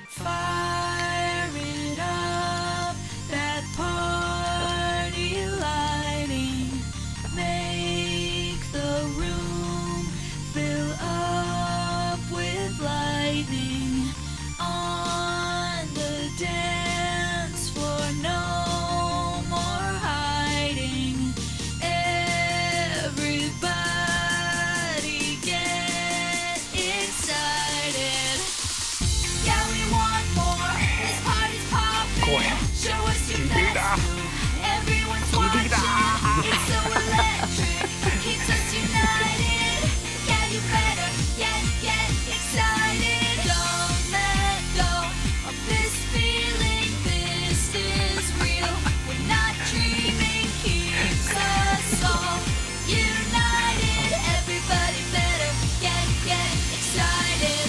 Fire it up, that party lighting. Make the room fill up with lightning. On the dance floor, no more hiding. Everybody get excited. Yeah, we want more. This party's popping. Show us your best move. Everyone's watching. It's so electric. Keeps us united. Yeah, you better get excited. Don't let go of this feeling. This is real. We're not dreaming. Keeps us all united. Everybody better get excited.